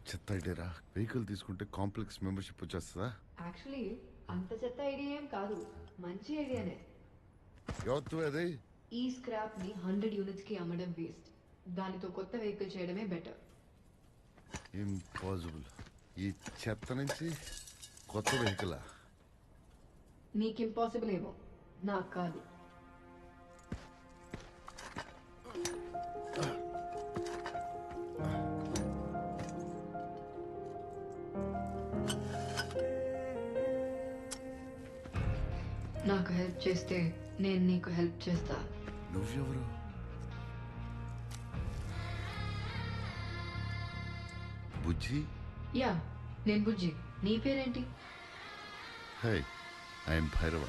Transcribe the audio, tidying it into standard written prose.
చెత్త ఐడియారా. వెహికల్ తీసుకుంటే complex membership వచ్చేస్తుందా? యాక్చువల్లీ అంత చెత్త ఐడియా ఏం కాదు, మంచి ఐడియానే. ఎవత్తు అది? ఈ స్క్రాప్ ని 100 యూనిట్స్ కి అమ్మడం వేస్ట్, దానితో కొత్త వెహికల్ చేయడమే బెటర్. ఇంపాసిబుల్. ఈ చెత్త నుంచి కొత్త వెహికలా? నీకు ఇంపాసిబుల్ ఏమో, నాకు కాదు. నాకు హెల్ప్ చేస్తే నేను నీకు హెల్ప్ చేస్తా. నువ్వెవరు? బుజ్జి? యా, నేను బుజ్జి. నీ పేరేంటి? High, I'm Bhairava.